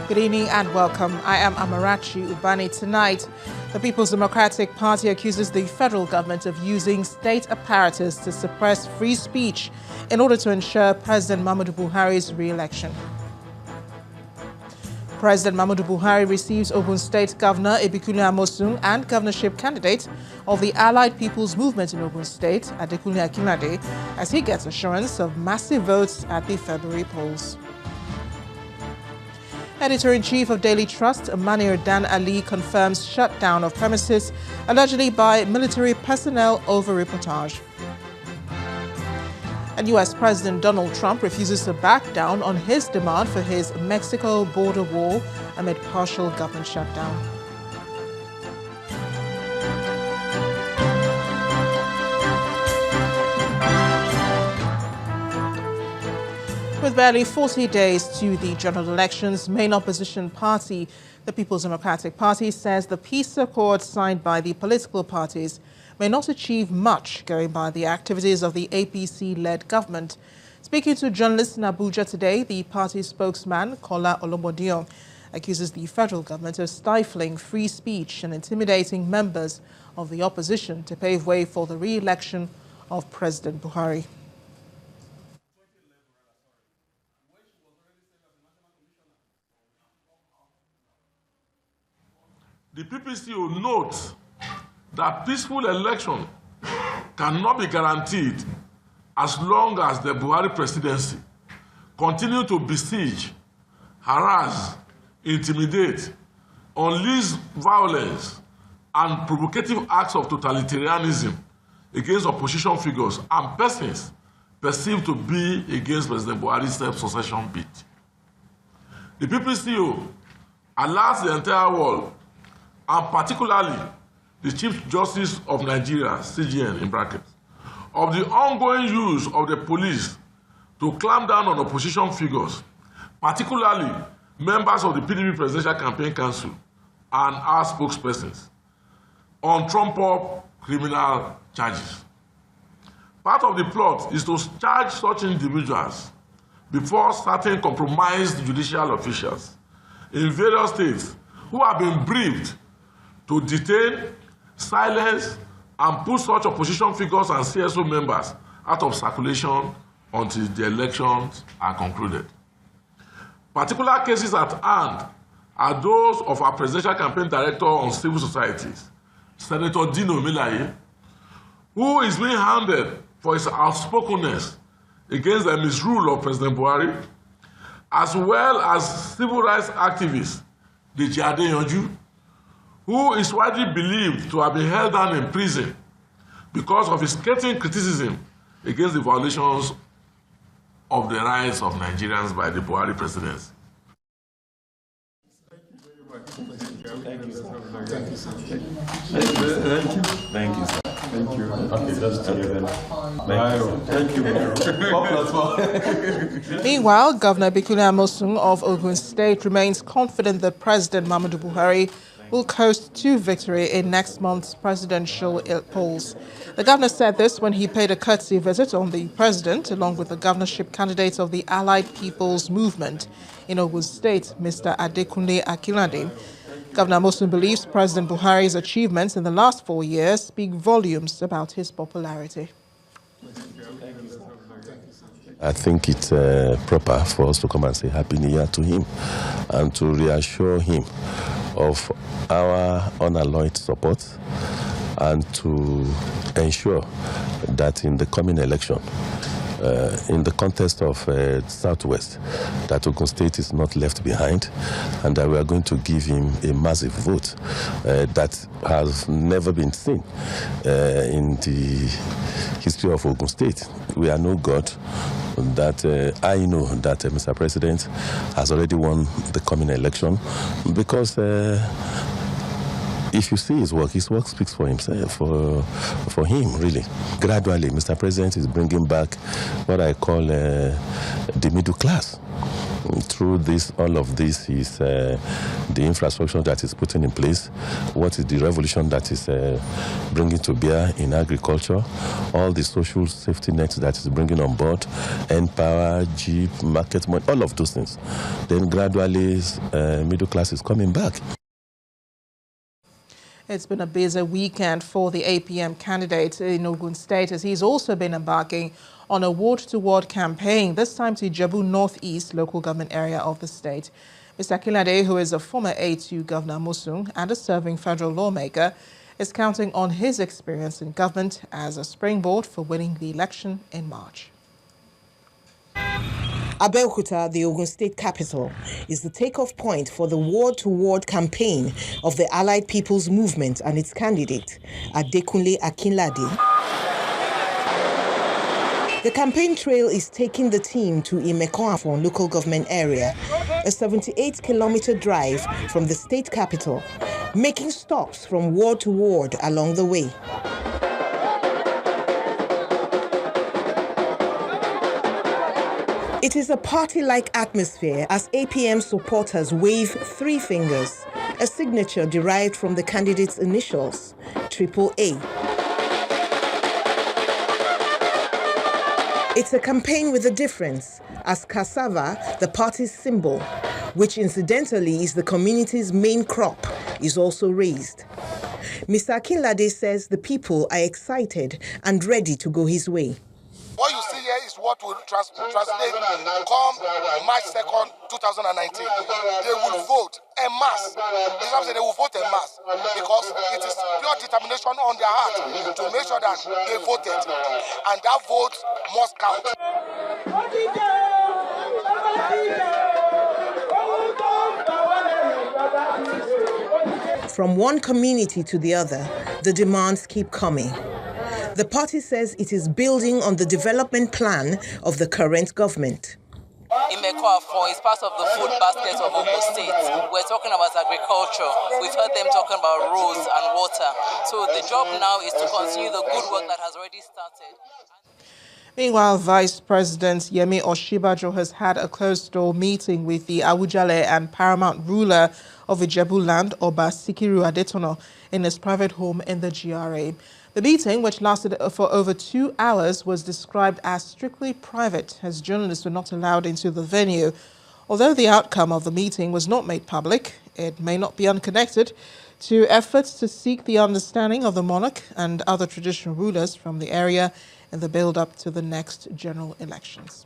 Good evening and welcome. I am Amarachi Ubani. Tonight, the People's Democratic Party accuses the federal government of using state apparatus to suppress free speech in order to ensure President Muhammadu Buhari's re-election. President Muhammadu Buhari receives Ogun State Governor Ibikunle Amosun and governorship candidate of the Allied People's Movement in Ogun State, Adekunle Akinlade, as he gets assurance of massive votes at the February polls. Editor-in-Chief of Daily Trust, Manir Dan Ali, confirms shutdown of premises allegedly by military personnel over reportage. And U.S. President Donald Trump refuses to back down on his demand for his Mexico border wall amid partial government shutdown. With barely 40 days to the general elections, main opposition party, the People's Democratic Party, says the peace accord signed by the political parties may not achieve much going by the activities of the APC-led government. Speaking to journalists in Abuja today, the party spokesman, Kola Olomodion, accuses the federal government of stifling free speech and intimidating members of the opposition to pave way for the re-election of President Buhari. The PPC will note that peaceful election cannot be guaranteed as long as the Buhari presidency continue to besiege, harass, intimidate, unleash violence and provocative acts of totalitarianism against opposition figures and persons perceived to be against President Buhari's self-succession bid. The PPCO alerts the entire world, and particularly the Chief Justice of Nigeria, CJN in brackets, of the ongoing use of the police to clamp down on opposition figures, particularly members of the PDP Presidential Campaign Council and our spokespersons, on trumped-up criminal charges. Part of the plot is to charge such individuals before certain compromised judicial officials in various states who have been briefed to detain, silence, and put such opposition figures and CSO members out of circulation until the elections are concluded. Particular cases at hand are those of our Presidential Campaign Director on Civil Societies, Senator Dino Melaye, who is being hounded for his outspokenness against the misrule of President Buhari, as well as civil rights activist Deji Adeyanju, who is widely believed to have been held down in prison because of his scathing criticism against the violations of the rights of Nigerians by the Buhari presidency. Thank you, sir. Thank you, sir. Thank you, sir. Thank you. Okay, just to you then. Thank you. Meanwhile, Governor Ibikunle Amosun of Ogun State remains confident that President Muhammadu Buhari will coast to victory in next month's presidential polls. The governor said this when he paid a courtesy visit on the president, along with the governorship candidate of the Allied People's Movement in Ogun State, Mr. Adekunle Akinlade. Governor Amosun believes President Buhari's achievements in the last 4 years speak volumes about his popularity. I think it's proper for us to come and say Happy New Year to him and to reassure him of our unalloyed support and to ensure that in the coming election, in the context of Southwest, that Ogun State is not left behind and that we are going to give him a massive vote that has never been seen in the history of Ogun State. We are no God. That I know that Mr. President has already won the coming election because if you see his work speaks for himself, for him, really. Gradually, Mr. President is bringing back what I call the middle class. through this, all of this is the infrastructure that is putting in place. What is the revolution that is bringing to bear in agriculture? All the social safety nets that is bringing on board, N-Power, Jeep, market money, all of those things. Then gradually, middle class is coming back. It's been a busy weekend for the APM candidate in Ogun State, as he's also been embarking on a ward-to-ward campaign, this time to Ijebu Northeast local government area of the state. Mr. Akinlade, who is a former aide to Governor Musung and a serving federal lawmaker, is counting on his experience in government as a springboard for winning the election in March. Abeokuta, the Ogun State capital, is the takeoff point for the ward-to-ward campaign of the Allied People's Movement and its candidate, Adekunle Akinlade. The campaign trail is taking the team to Imekoafon local government area, a 78-kilometer drive from the state capital, making stops from ward to ward along the way. It is a party-like atmosphere as APM supporters wave 3 fingers, a signature derived from the candidate's initials, AAA. It's a campaign with a difference, as cassava, the party's symbol, which incidentally is the community's main crop, is also raised. Mr. Akinlade says the people are excited and ready to go his way. What you see here is what will translate come March 2nd, 2019. They will vote en masse. They will vote en masse because it is pure determination on their heart to make sure that they voted. And that vote must count. From one community to the other, the demands keep coming. The party says it is building on the development plan of the current government. Imekoafon is part of the food basket of Ogun State. We're talking about agriculture. We've heard them talking about roads and water. So the job now is to continue the good work that has already started. Meanwhile, Vice President Yemi Oshibajo has had a closed-door meeting with the Awujale and paramount ruler of Ijebu land, Oba Sikiru Adetono, in his private home in the GRA. The meeting, which lasted for over 2 hours, was described as strictly private, as journalists were not allowed into the venue. Although the outcome of the meeting was not made public, it may not be unconnected to efforts to seek the understanding of the monarch and other traditional rulers from the area in the build-up to the next general elections.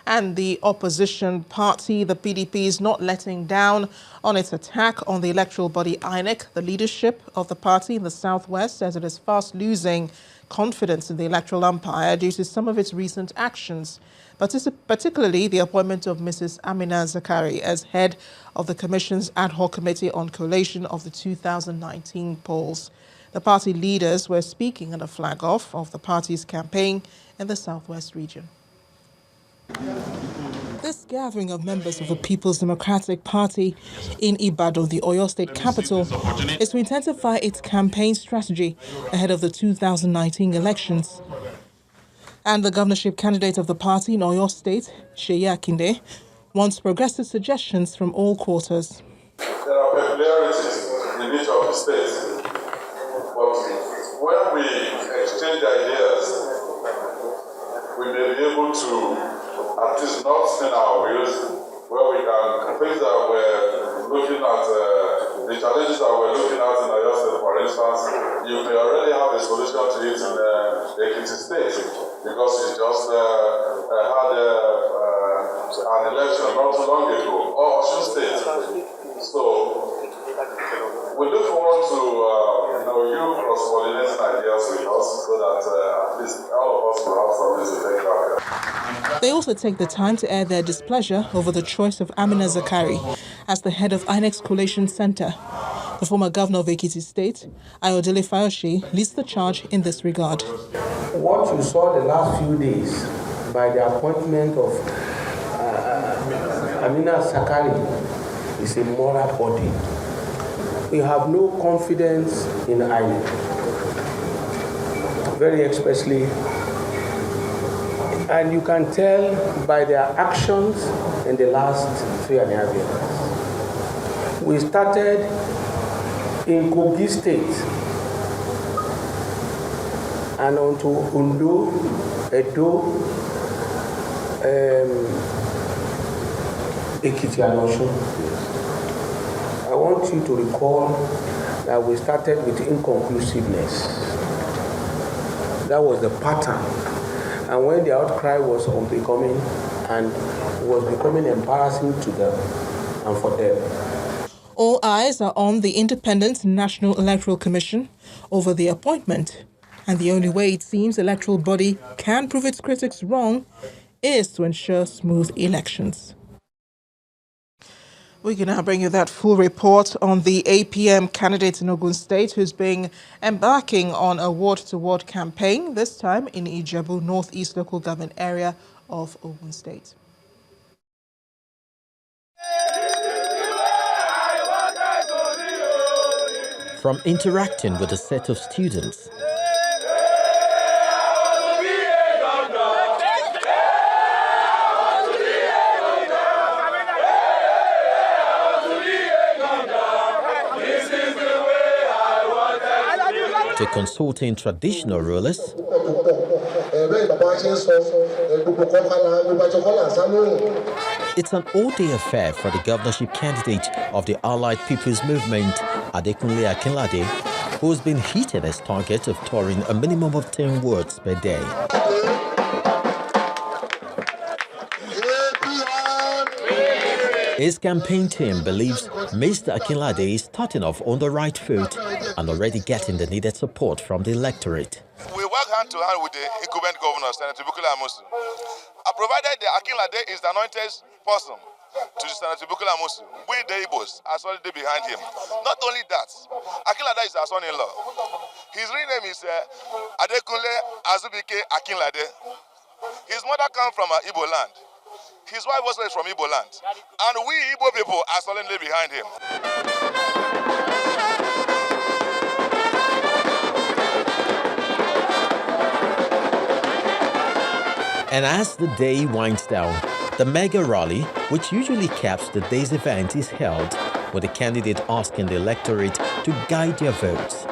And the opposition party, the PDP, is not letting down on its attack on the electoral body INEC. The leadership of the party in the southwest says it is fast losing confidence in the electoral umpire due to some of its recent actions, particularly the appointment of Mrs. Amina Zakari as head of the Commission's ad hoc committee on collation of the 2019 polls. The party leaders were speaking at a flag-off of the party's campaign in the southwest region. This gathering of members of the People's Democratic Party in Ibadan, the Oyo State capital, is to intensify its campaign strategy ahead of the 2019 elections. And the governorship candidate of the party in Oyo State, Seyi Akinde, wants progressive suggestions from all quarters. There are peculiarities in each of the states, but when we exchange ideas, we may be able to at least not spin our wheels, where we can, things that we're looking at, the challenges that we're looking at in Oyo State, for instance, you may already have a solution to it in Ekiti State, because you just had an election not too long ago, or Osun State. So we look forward to you cross-pollinating ideas with us, so that at least all of us will have something to take back. They also take the time to air their displeasure over the choice of Amina Zakari as the head of INEC's Collation Center. The former governor of Ekiti State, Ayodele Fayose, leads the charge in this regard. What you saw the last few days by the appointment of Amina Zakari is a moral body. We have no confidence in INEC. Very especially And you can tell by their actions in the last 3.5 years. We started in Kogi State and on to Ondo, Edo, Ekiti and Osun. I want you to recall that we started with inconclusiveness. That was the pattern. And when the outcry was becoming embarrassing to them and for them. All eyes are on the Independent National Electoral Commission over the appointment. And the only way it seems the electoral body can prove its critics wrong is to ensure smooth elections. We can now bring you that full report on the APM candidate in Ogun State who's been embarking on a ward-to-ward campaign, this time in Ijebu, Northeast local government area of Ogun State. From interacting with a set of students, to consulting traditional rulers, it's an all-day affair for the governorship candidate of the Allied People's Movement, Adekunle Akinlade, who has been hitting his target of touring a minimum of 10 words per day. His campaign team believes Mr. Akinlade is starting off on the right foot and already getting the needed support from the electorate. We work hand to hand with the incumbent governor, Senator Bukola Amosu. Provided the Akinlade is the anointed person to Senator Bukola Amosu, we the Igbos are solidly behind him. Not only that, Akinlade is our son-in-law. His real name is Adekunle Azubike Akinlade. His mother comes from Igbo land. His wife also is from Igbo land. And we Igbo people are solidly behind him. And as the day winds down, the mega rally, which usually caps the day's event, is held, with the candidate asking the electorate to guide their votes.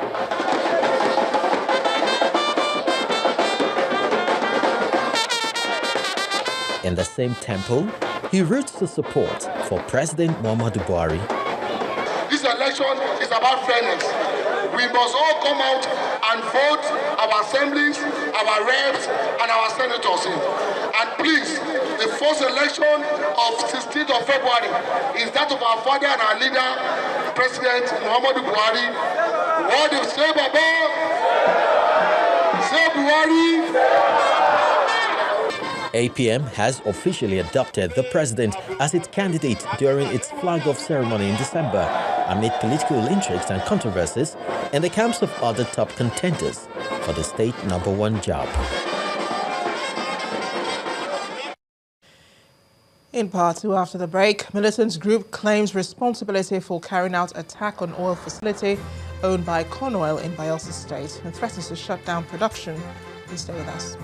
In the same tempo, he roots the support for President Muhammadu Buhari. This election is about fairness. We must all come out and vote our assemblies, our reps, and our senators in. And please, the first election of 16th of February is that of our father and our leader, President Muhammadu Buhari. What do you say, Baba? Say Buhari. APM has officially adopted the president as its candidate during its flag-off ceremony in December, amid political intrigues and controversies in the camps of other top contenders for the state #1 job. In part two, after the break, militant group claims responsibility for carrying out attack on oil facility owned by Conoil in Bayelsa State and threatens to shut down production. Please stay with us.